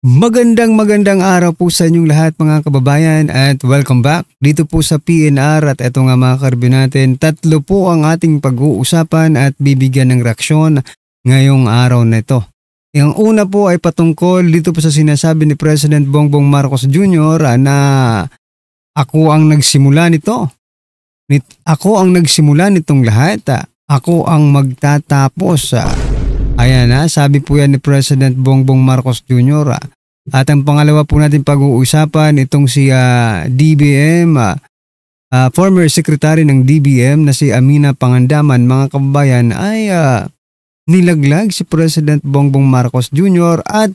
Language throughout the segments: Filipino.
Magandang araw po sa inyong lahat mga kababayan at welcome back dito po sa PNR at eto nga mga karbyo natin, tatlo po ang ating pag-uusapan at bibigyan ng reaksyon ngayong araw na ito. Ang una po ay patungkol dito po sa sinasabi ni President Bongbong Marcos Jr. na ako ang nagsimula nito. Ako ang nagsimula nitong lahat. Ako ang magtatapos. Ayan na, sabi po yan ni President Bongbong Marcos Jr. At ang pangalawa po natin pag-uusapan itong si DBM, former secretary ng DBM na si Amina Pangandaman, mga kababayan, ay nilaglag si President Bongbong Marcos Jr. at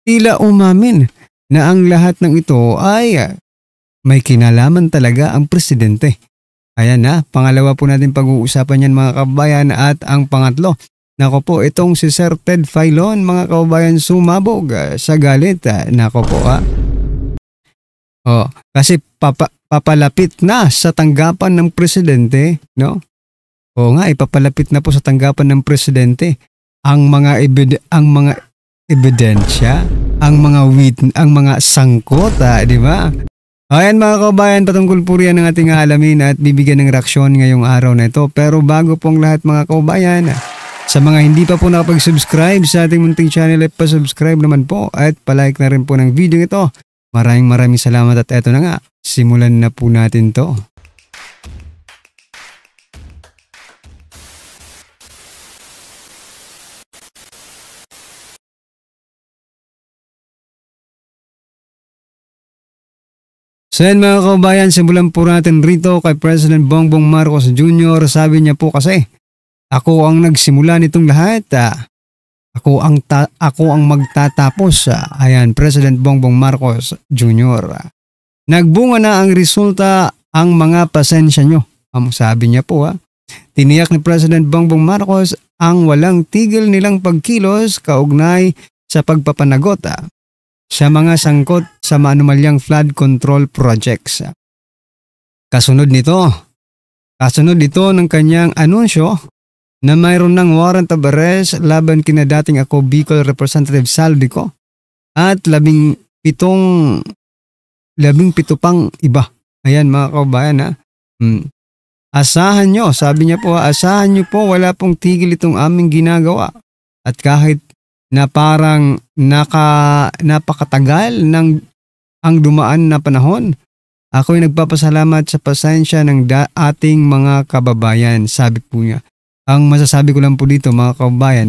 tila umamin na ang lahat ng ito ay may kinalaman talaga ang presidente. Ayan na, pangalawa po natin pag-uusapan yan mga kababayan at ang pangatlo. Nako po, itong si Sir Ted Filon, mga kababayan, sumabog sa galit. Nako po kasi papalapit na sa tanggapan ng presidente, no? Oo nga, ipapalapit na po sa tanggapan ng presidente ang mga ebidensya, ang mga sangkot, di ba? Ayan mga kababayan, patungkol po riyan ng ating alamin at bibigyan ng reaksyon ngayong araw na ito. Pero bago pong lahat mga kababayan, sa mga hindi pa po nakapag-subscribe sa ating munting channel ay pa-subscribe naman po at palike na rin po ng video ito. Maraming salamat at eto na nga, simulan na po natin to. So yan mga kababayan, simulan po natin rito kay President Bongbong Marcos Jr. Sabi niya po kasi, ako ang nagsimula nitong lahat. Ako ang magtatapos. Ayan, President Bongbong Marcos Jr. Nagbunga na ang resulta, ang mga pasensya nyo. Sabi niya po Tiniyak ni President Bongbong Marcos ang walang tigil nilang pagkilos kaugnay sa pagpapanagot sa mga sangkot sa maanumalyang flood control projects. Kasunod nito ng kanyang anunsyo na mayroon ng warrant of arrest laban kina dating ako Bicol Representative Saldico at 17 pang iba. Ayan mga kababayan Asahan nyo, sabi niya po, asahan nyo po wala pong tigil itong aming ginagawa. At kahit na parang napakatagal ng ang dumaan na panahon, ako'y nagpapasalamat sa pasensya ng ating mga kababayan, sabi po niya. Ang masasabi ko lang po dito mga kababayan,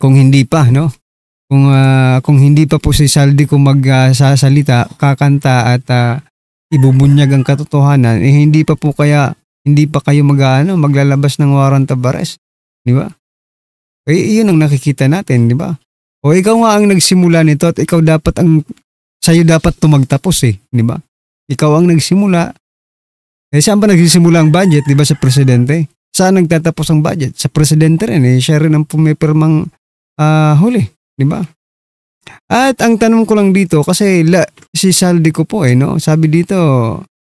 kung hindi pa po si Saldico magsasalita, kakanta at ibubunyag ang katotohanan, hindi pa kayo maglalabas ng warrant of arrest, di ba? Iyon ang nakikita natin, di ba? O ikaw nga ang nagsimula nito at sa'yo dapat tumagtapos di ba? Ikaw ang nagsimula. Saan ba nagsisimula ang budget, di ba, sa presidente? Saan nagtatapos ang budget? Sa presidente rin siya rin ang pumipirmang huli, di ba? At ang tanong ko lang dito, kasi si Saldico po sabi dito,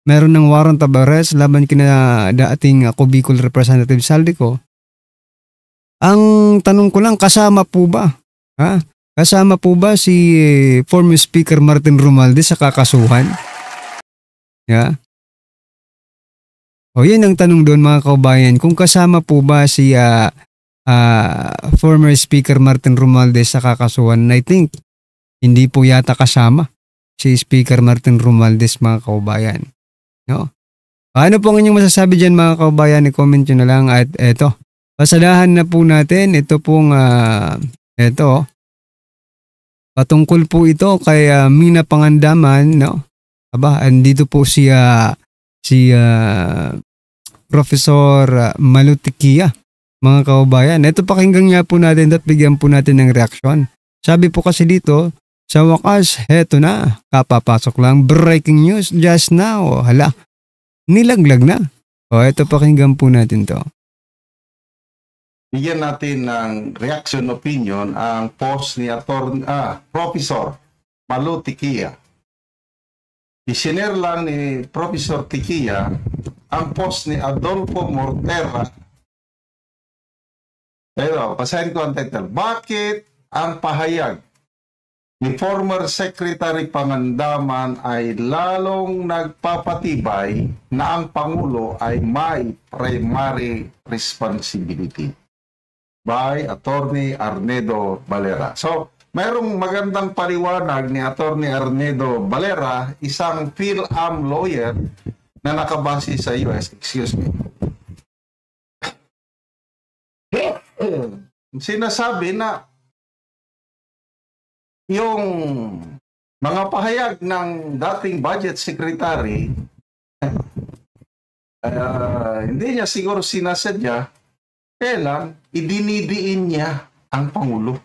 meron ng warrant of arrest laban kina dating ako Bicol Representative Saldico. Ang tanong ko lang, kasama po ba? Kasama po ba si former Speaker Martin Romualdez sa kakasuhan? Yeah. O yan ang tanong doon mga kababayan, kung kasama po ba si former Speaker Martin Romualdez sa kakasuhan. I think hindi po yata kasama si Speaker Martin Romualdez mga kababayan. No? Ano pong inyong masasabi dyan mga kababayan? I-comment nyo na lang at eto. Pasadahan na po natin ito pong patungkol po ito kay Mina Pangandaman, no? Andito po si Professor Malutikia, mga kababayan. Ito pakinggan nga po natin at bigyan po natin ng reaksyon. Sabi po kasi dito, sa wakas, heto na, kapapasok lang, breaking news just now. Hala, nilaglag na. Ito pakinggan po natin to. Bigyan natin ng reaction opinion ang post ni Professor Malutikia. Isinare lang ni Professor Tikia ang post ni Adolfo Mortera. Pero, basahin ko ang title. Bakit ang pahayag ni former Secretary Pangandaman ay lalong nagpapatibay na ang Pangulo ay may primary responsibility by Attorney Arnedo Valera. So, mayroong magandang paliwanag ni Attorney Arnedo Valera, isang PhilAm lawyer na nakabase sa US. Excuse me. Sinasabi na yung mga pahayag ng dating budget secretary, hindi niya siguro sinasadya, kaya lang, idinidiin niya ang Pangulo.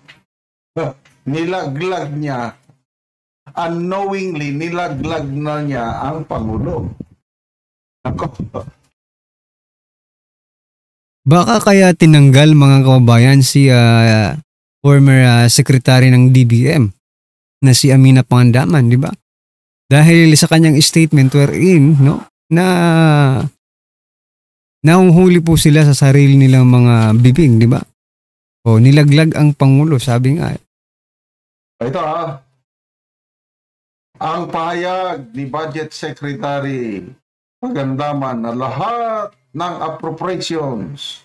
Nilaglag niya, unknowingly, nilaglag na niya ang Pangulo. Ako. Baka kaya tinanggal mga kababayan si former secretary ng DBM na si Amina Pangandaman, di ba? Dahil sa kanyang statement wherein, no, na nahuhuli po sila sa sarili nilang mga bibing, di ba? O nilaglag ang Pangulo, sabi nga. Ito ang pahayag ni Budget Secretary Pangandaman na lahat ng appropriations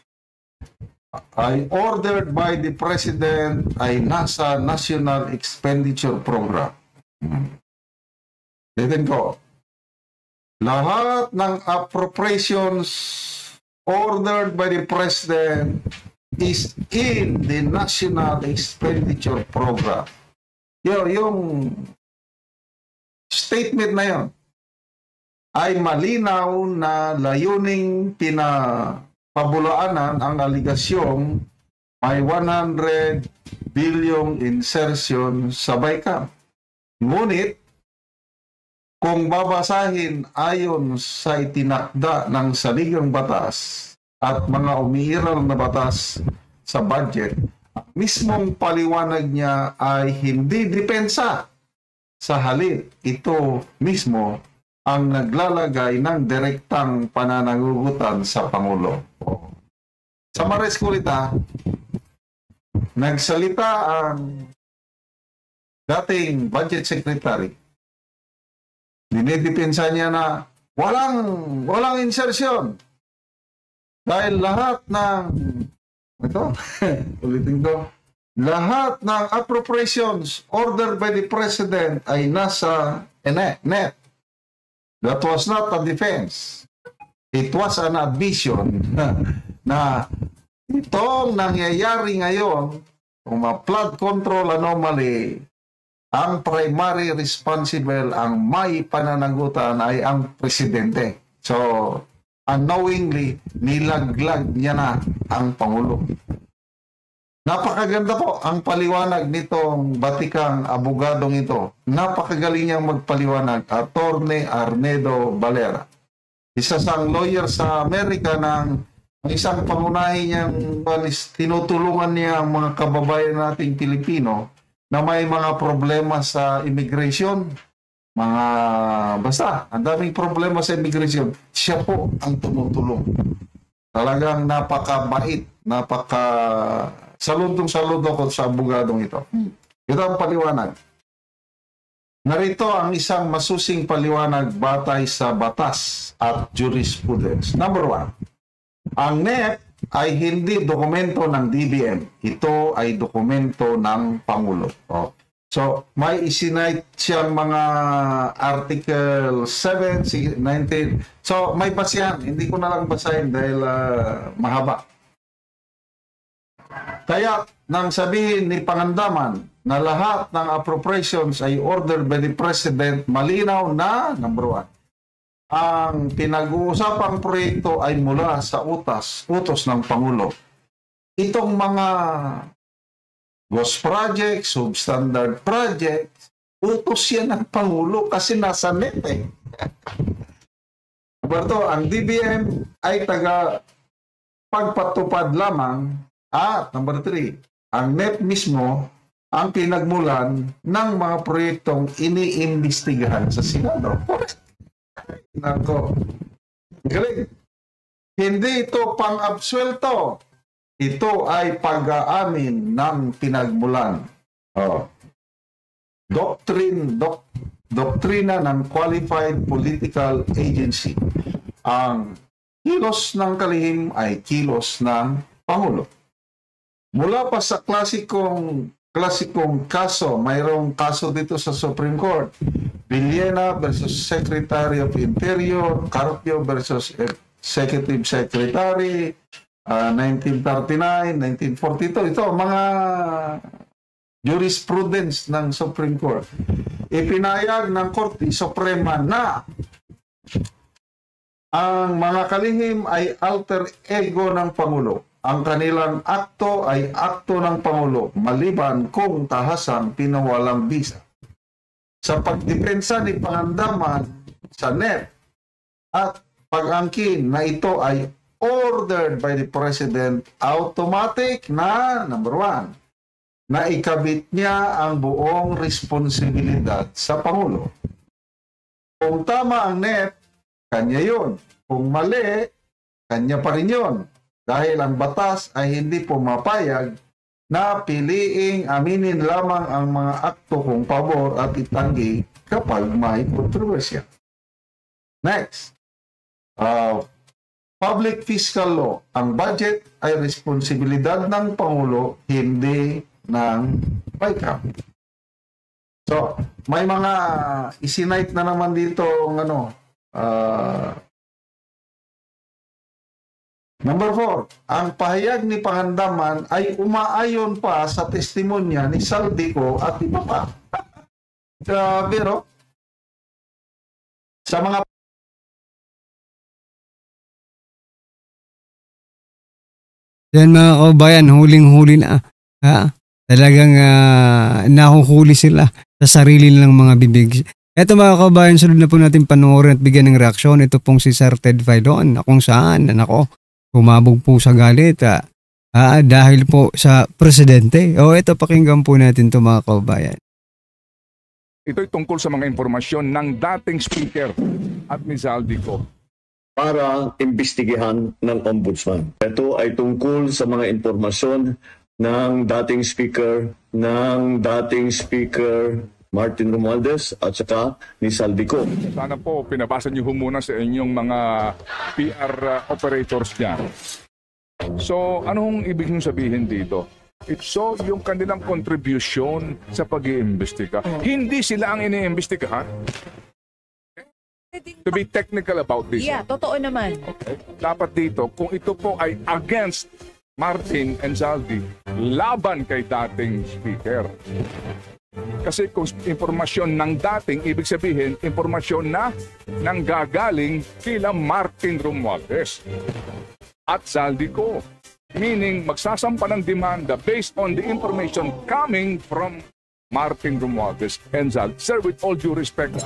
ay ordered by the President ay nasa National Expenditure Program. Titin ko, lahat ng appropriations ordered by the President is in the National Expenditure Program. Yung statement na yon ay malinaw na layuning pinapabulaanan ang aligasyong may 100 billion insertion sa BICAM. Ngunit, kung babasahin ayon sa itinakda ng saligang batas at mga umiiral na batas sa budget, mismong paliwanag niya ay hindi depensa. Sa halip, ito mismo ang naglalagay ng direktang pananagugutan sa Pangulo. Sa Mares Kulita, nagsalita ang dating budget secretary. Dinidepensa niya na walang insertion. Dahil lahat ng ulitin ko, lahat ng appropriations ordered by the President ay nasa net. That was not a defense. It was an admission na itong nangyayari ngayon, kung flood control anomaly, ang primary responsible, ang may pananagutan ay ang Presidente. So, unknowingly, nilaglag niya na ang Pangulo. Napakaganda po ang paliwanag nitong batikang abogadong ito. Napakagaling niyang magpaliwanag, Attorney Arnedo Valera. Isa sang lawyer sa Amerika ng isang pangunahin niyang tinutulungan niya ang mga kababayan nating Pilipino na may mga problema sa immigration. Basta, ang daming problema sa immigration. Siya po ang tumutulong. Talagang napakabait, saludo ko sa abogadong ito. Ito ang paliwanag. Narito ang isang masusing paliwanag batay sa batas at jurisprudence. Number 1, ang NEP ay hindi dokumento ng DBM. Ito ay dokumento ng Pangulo. So, may isinite siyang mga Article 7, 19. So, may basihan. Hindi ko na lang basahin dahil mahaba. Kaya, nang sabihin ni Pangandaman na lahat ng appropriations ay ordered by the President, malinaw na, number 1, ang pinag-uusapang proyekto ay mula sa utos ng Pangulo. Itong mga ghost projects, substandard projects, utos yan ng Pangulo kasi nasa NEP eh. Number 2, ang DBM ay pagpatupad lamang. At number 3, ang NEP mismo ang pinagmulan ng mga proyektong iniimbestigahan sa Senado. Nako. Galing. Hindi ito pang-absuelto. Ito ay pag-aamin ng pinagmulan. doktrina ng qualified political agency. Ang kilos ng kalihim ay kilos ng Pangulo. Mula pa sa klasikong kaso, mayroong kaso dito sa Supreme Court. Villena versus Secretary of Interior, Carpio versus Executive Secretary, 1939, 1942. Ito, mga jurisprudence ng Supreme Court. Ipinayag ng Korte Suprema na ang mga kalihim ay alter ego ng Pangulo. Ang kanilang akto ay akto ng Pangulo, maliban kung tahasang pinawalang bisa. Sa pagdepensa ni Pangandaman sa NEP at pag-angkin na ito ay ordered by the President, automatic na, number 1, na ikabit niya ang buong responsibilidad sa Pangulo. Kung tama ang NEP, kanya yun. Kung mali, kanya pa rin yun. Dahil ang batas ay hindi pumapayag na piliing aminin lamang ang mga akto kung pabor at itanggi kapag may kontrobersya. Next, public fiscal law. Ang budget ay responsibilidad ng Pangulo, hindi ng BICAM. So, may mga isinite na naman dito Number 4, ang pahayag ni Pangandaman ay umaayon pa sa testimonya ni Saldico at iba pa. Pero, sa mga Yan mga kabayan, huling-huli na. Talagang nahuhuli sila sa sarili nilang mga bibig. Ito mga kabayan, sunod na po natin panoorin at bigyan ng reaksyon. Ito pong si Sir Ted Filon, kung saan, kumabog po sa galit dahil po sa presidente. Ito pakinggan po natin ito mga kabayan. Ito'y tungkol sa mga impormasyon ng dating speaker at ni Saldico para imbestigahan ng ombudsman. Ito ay tungkol sa mga impormasyon ng dating speaker Martin Romualdez at saka ni Saldico. Sana po pinabasa niyo muna sa inyong mga PR operators niya. So, anong ibig niyong sabihin dito? So, yung kanilang contribution sa pag-iimbestiga. Hindi sila ang iniimbestigahan. To be technical about this. Yeah, totoo naman. Okay. Dapat dito, kung ito po ay against Martin and Saldi, laban kay dating speaker. Kasi kung impormasyon ng dating, ibig sabihin, impormasyon na nanggagaling kila Martin Romualdez at Saldico. Meaning, magsasampa ng demanda based on the information coming from Martin Romualdez and Saldi. Sir, with all due respect,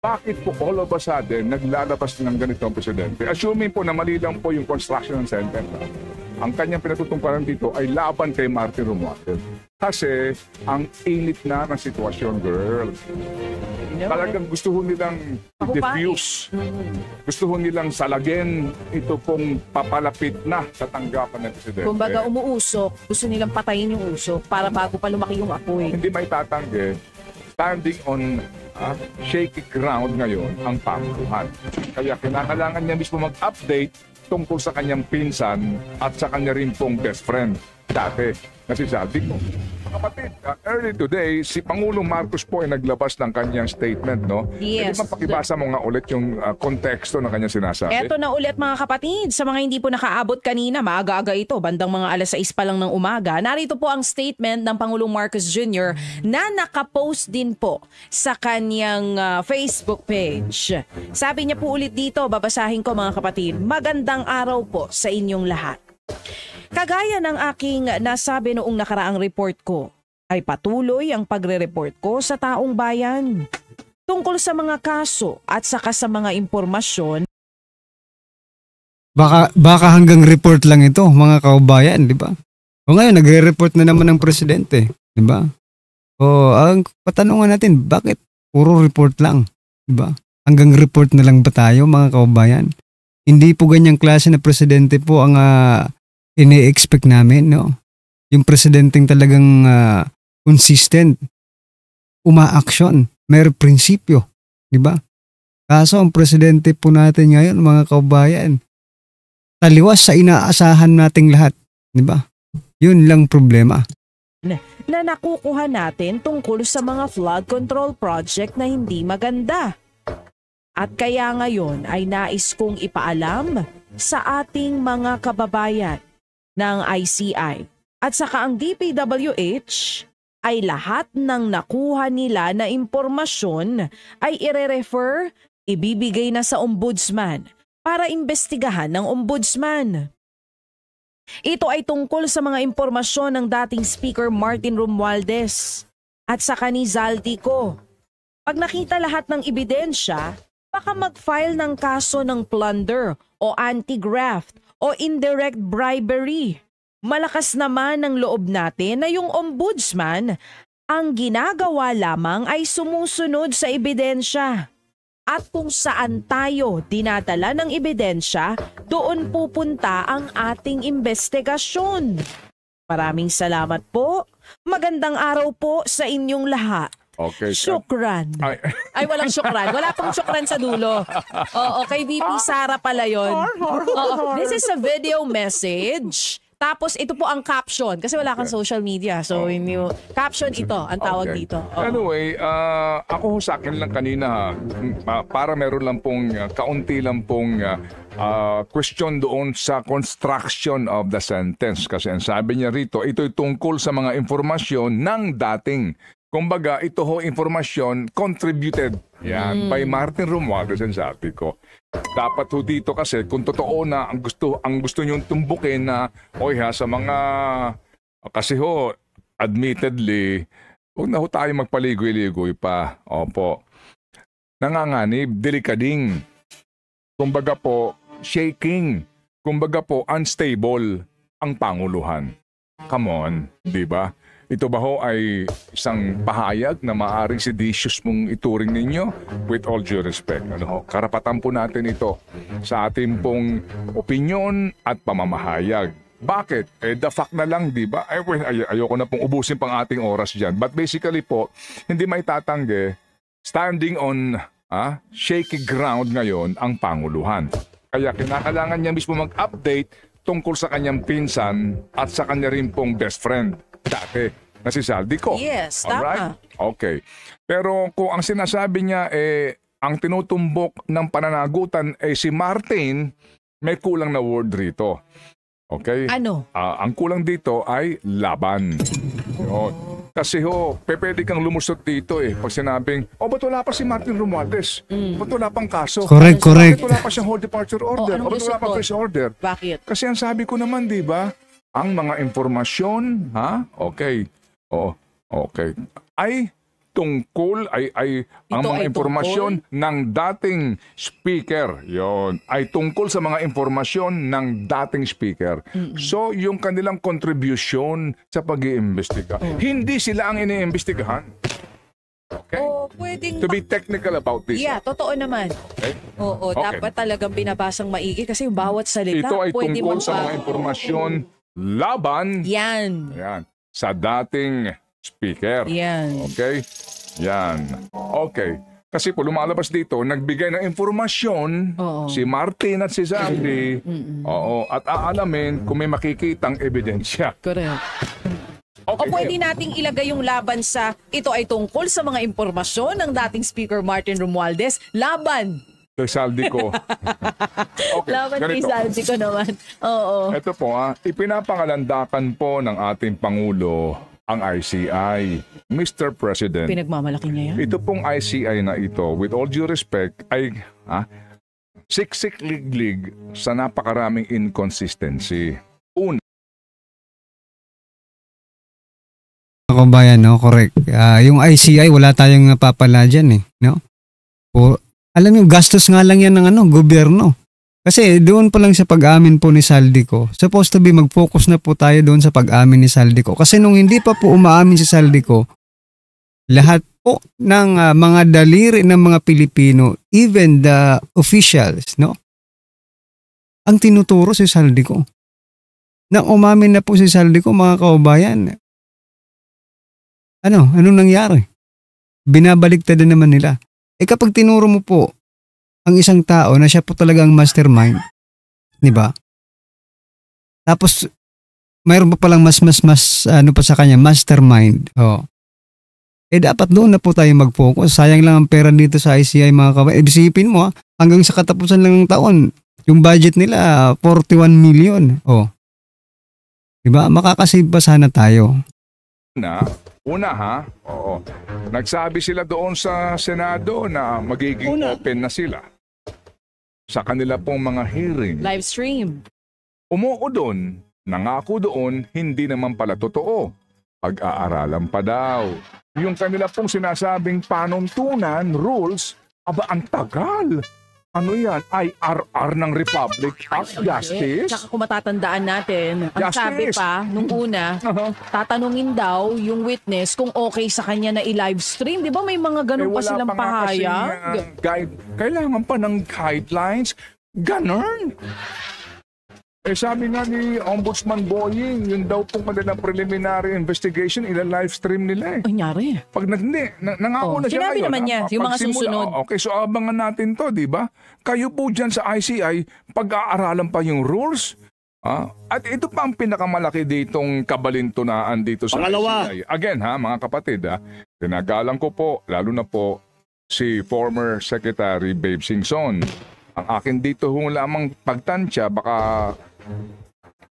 bakit po all of a sudden naglalabas ng ganito ang presidente? Assuming po na mali lang po yung construction ng sentence. Ang kanyang pinatutungparan dito ay laban kay Martin Romualdez. Kasi ang init na ng sitwasyon, girl. Talagang gusto nilang diffuse. Gusto nilang salagin ito pong papalapit na sa tanggapan ng presidente. Kumbaga umuusok, gusto nilang patayin yung usok para bago pa lumaki yung apoy. Hindi may tatanggi. Standing on shaky ground ngayon ang Pangulohan. Kaya kinakailangan niya mismo mag-update tungkol sa kanyang pinsan at sa kanya rin pong best friend dati na si Saldico. Kapatid, early today, si Pangulong Marcos po ay naglabas ng kanyang statement, no? Yes. Pwede mapakibasa mo nga ulit yung konteksto na kanyang sinasabi? Eto na ulit mga kapatid, sa mga hindi po nakaabot kanina, maaga-aga ito, bandang mga 6:00 pa lang ng umaga, narito po ang statement ng Pangulong Marcos Jr. na nakapost din po sa kanyang Facebook page. Sabi niya po ulit dito, babasahin ko mga kapatid, magandang araw po sa inyong lahat. Kagaya ng aking nasabi noong nakaraang report ko, ay patuloy ang pagre-report ko sa taong bayan tungkol sa mga kaso at saka sa mga impormasyon. Baka hanggang report lang ito mga kaubayan, di ba? O ngayon, nagre-report na naman ng presidente, di ba? O ang patanungan natin, bakit puro report lang, di ba? Hanggang report na lang ba tayo mga kaubayan? Hindi po ganyang klase na presidente po ang ini-expect namin, no? Yung presidenteng talagang consistent umaaksyon, may prinsipyo, di ba? Kaso ang presidente po natin ngayon, mga kababayan, taliwas sa inaasahan nating lahat, di ba? Yun lang problema. Na nakukuha natin tungkol sa mga flood control project na hindi maganda. At kaya ngayon ay nais kong ipaalam sa ating mga kababayan ng ICI at saka ang DPWH ay lahat ng nakuha nila na impormasyon ay ire-refer, ibibigay na sa ombudsman para imbestigahan ng ombudsman. Ito ay tungkol sa mga impormasyon ng dating Speaker Martin Romualdez at saka ni Zaldico. Pag nakita lahat ng ebidensya, baka mag-file ng kaso ng plunder o anti-graft o indirect bribery. Malakas naman ang loob natin na yung ombudsman ang ginagawa lamang ay sumusunod sa ebidensya. At kung saan tayo dinadala ng ebidensya, doon pupunta ang ating investigasyon. Maraming salamat po. Magandang araw po sa inyong lahat. Okay. Syukran. Ay, walang syukran. Wala pong syukran sa dulo. Oo, kay VP Sara pala yun. Oo, this is a video message. Tapos ito po ang caption kasi wala kang social media. So caption ito ang tawag dito. Oo. Anyway, ako sa akin lang kanina para meron lang pong kaunti lang pong question doon sa construction of the sentence kasi ang sabi niya rito, ito'y tungkol sa mga informasyon ng dating. Kumbaga, ito ho informasyon contributed by Martin Romualdez and Zaldico. Dapat ho dito kasi kung totoo na ang gusto niyong tumbukin na sa mga kasi ho admittedly huwag na ho tayo magpaligoy-ligoy pa. Opo. Nanganganib, delikading. Kumbaga po shaking. Kumbaga po unstable ang panguluhan. Come on, di ba? Ito ba ho ay isang pahayag na maaaring seditious mong ituring ninyo? With all due respect, karapatan po natin ito sa ating pong opinion at pamamahayag. Bakit? The fact na lang, di ba? Ayoko na pong ubusin pang ating oras dyan. But basically po, hindi may tatanggi, standing on shaky ground ngayon ang Panguluhan. Kaya kinakailangan niya mismo mag-update tungkol sa kanyang pinsan at sa kanya rin pong best friend dati na si Zaldico. Yes, alright? Tama. Okay. Pero kung ang sinasabi niya ang tinutumbok ng pananagutan si Martin, may kulang na word rito. Okay? Ano? Ang kulang dito ay laban. Yun. Kasi pwede kang lumusot dito pag sinabing, ba't wala pa si Martin Romualdez? Ba't wala pang kaso? Correct. Bakit wala pa siyang hold departure order? Anong Ba't wala pa fresh order? Bakit? Kasi ang sabi ko naman, di ba, ang mga informasyon, okay, okay, ay tungkol, ang mga impormasyon ng dating speaker, yon ay tungkol sa mga impormasyon ng dating speaker. So, yung kanilang contribution sa pag-iimbestiga, hindi sila ang iniimbestigahan. Okay? Pwedeng To be technical about this. Yeah, totoo naman. Okay? Oo, Okay. dapat talagang binabasang maigi kasi yung bawat salita Ito ay pwede tungkol sa mga impormasyon laban Yan. sa dating speaker. Yan. Okay? Yan. Okay. Kasi po lumalabas dito, nagbigay ng informasyon si Martin at si Zaldi. At aalamin kung may makikitang ebidensya. Correct. O Okay. pwede nating ilagay yung laban sa ito ay tungkol sa mga impormasyon ng dating Speaker Martin Romualdez. Laban. Kay Zaldico. Okay. Laban kay Ganito. Zaldico naman. Oo. Ito po ipinapangalandakan po ng ating Pangulo ang ICI. Mr. President. Pinagmamalaki niya yan. Ito pong ICI na ito, with all due respect, ay siksik-liglig sa napakaraming inconsistency. Una, Kabayan, no? Correct. Yung ICI, wala tayong napapala dyan, no? Alam niyo, gastos nga lang yan ng gobyerno. Kasi doon pa lang sa pag-amin po ni Zaldico, supposed to be mag-focus na po tayo doon sa pag-amin ni Zaldico. Kasi nung hindi pa po umaamin si Zaldico, lahat po ng mga daliri ng mga Pilipino, even the officials, no? Ang tinuturo si Zaldico. Nang umamin na po si Zaldico, mga kaubayan, anong nangyari? binabaliktad din naman nila. Kapag tinuro mo po ang isang tao na siya po talaga ang mastermind, di ba? Tapos, mayroon pa palang mas ano pa sa kanya, mastermind. Dapat doon na po tayo mag-focus. Sayang lang ang pera dito sa ICI, mga kabayan. Isipin mo, hanggang sa katapusan lang ng taon, yung budget nila, 41 million. Diba? Makakasave pa sana tayo. Una ha, oo. Nagsabi sila doon sa Senado na magiging open na sila sa kanila pong mga hearing. Live stream. Umuo doon, nangako doon, hindi naman pala totoo. Pag-aaralan pa daw. Yung kanila pong sinasabing panuntunan, rules, aba ang tagal. Ano yan? IRR ng Republic of Justice? Tsaka kung matatandaan natin, ang Justice. sabi pa, nung una, tatanungin daw yung witness kung okay sa kanya na i-live stream. Di ba may mga ganun pa silang pahayag? Kailangan pa ng guidelines. Ganon. Sabi nga ni Ombudsman Boying, yun daw pong kanilang preliminary investigation, ila-live stream nila Ay, nyari. Pag nangako na siya sinabi ngayon. naman niya, yung mga susunod. Okay, so abangan natin to, di ba? Kayo po dyan sa ICI, pag-aaralan pa yung rules. At ito pa ang pinakamalaki ditong kabalintunaan dito sa ICI. Again mga kapatid, tinagalang ko po, lalo na po si former Secretary Babe Singson. Ang akin dito lamang pagtansya, baka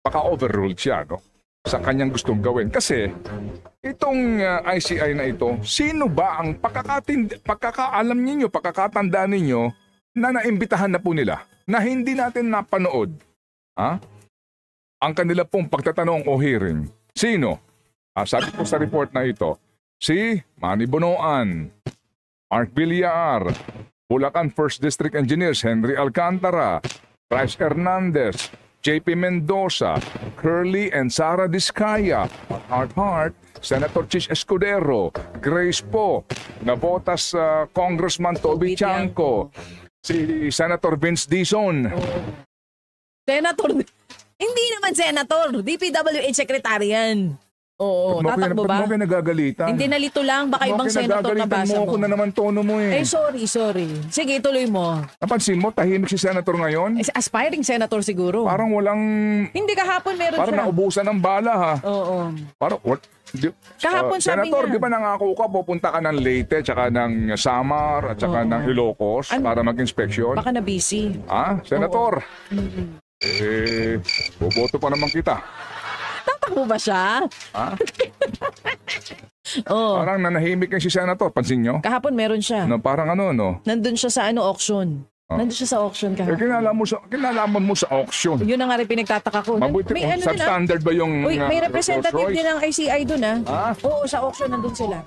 overruled siya, no? Sa kanyang gustong gawin. Kasi, itong ICI na ito, sino ba ang pagkakaalam ninyo, pagkakatandaan ninyo, na naimbitahan na po nila, na hindi natin napanood, ang kanila pong pagtatanong o hearing. Sino? Sabi po sa report na ito, si Manny Bonoan, Mark Villar, Bulacan 1st District Engineers Henry Alcantara, Bryce Hernandez, JP Mendoza, Curly and Sara Discaya, Heart, Senator Chis Escudero, Grace Po, Navotas Congressman Toby Chanco, si Senator Vince Dizon. Senator, hindi naman senator, DPWH secretary yan. Oo, tatakbo ba? Ba't mo nagagalitan? Hindi nalito lang, baka ibang senator na basa mo. Mo na naman tono mo sorry. Sige, tuloy mo. Napansin mo, tahimik si senator ngayon? Aspiring senator siguro. Parang walang... Hindi, kahapon meron siya. Parang naubusan ng bala ha. Oo. Parang, kahapon sabi senator, niya. di ba nangako ka, pupunta ka ng Leyte, tsaka ng Samar, at tsaka ng Ilocos para mag-inspeksyon? Baka na busy. Senator? Boboto pa naman kita. Tatakbo ba siya? Parang nanahimik yung si Senator. Pansin nyo? Kahapon meron siya. Parang Nandun siya sa auction. Nandun siya sa auction kahapon. Kinalaman mo sa auction. Yun ang nga rin pinagtataka ko. Mabuti may kung substandard ba yung... may representative din ng ICI dun Oo, sa auction nandun sila.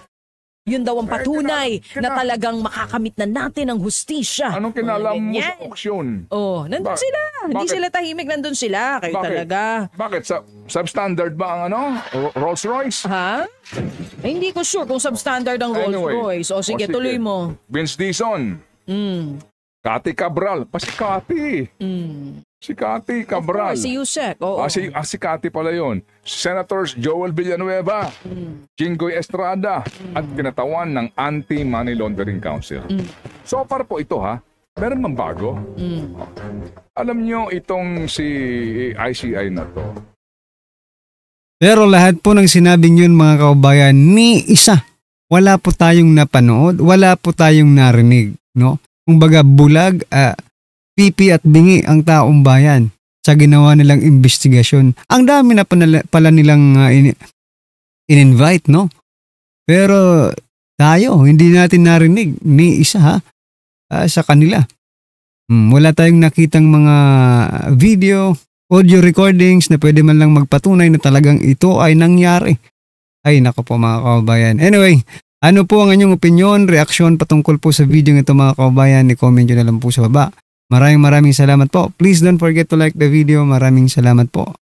Yun daw ang patunay na talagang makakamit na natin ang hustisya. Anong kinalaman mo sa auction? Nandun sila. Hindi sila tahimik, nandun sila. Kayo talaga. Bakit? Substandard ba ang Rolls Royce? Hindi ko sure kung substandard ang Rolls Royce. Sige, tuloy mo. Vince Dizon. Cathy Cabral. Si Cathy. Si Cathy Cabral. Si Yusek. Si Cathy pala yun. Senators Joel Villanueva, Jinggoy Estrada, at kinatawan ng Anti-Money Laundering Council. So far po ito meron mang bago. Alam nyo itong si ICI na to. Pero lahat po ng sinabing yun mga kababayan, ni isa. Wala po tayong napanood, wala po tayong narinig. No? Kumbaga bulag, pipi at bingi ang taong bayan sa ginawa nilang investigasyon. Ang dami na pala nilang in-invite, no? Pero tayo, hindi natin narinig ni isa sa kanila. Wala tayong nakitang mga video, audio recordings na pwede man lang magpatunay na talagang ito ay nangyari. Ay, nako po mga kababayan. Anyway, ano po ang inyong opinion, reaksyon patungkol po sa video ng ito mga kababayan? I-comment nyo na lang po sa baba. Maraming salamat po. Please don't forget to like the video. Maraming salamat po.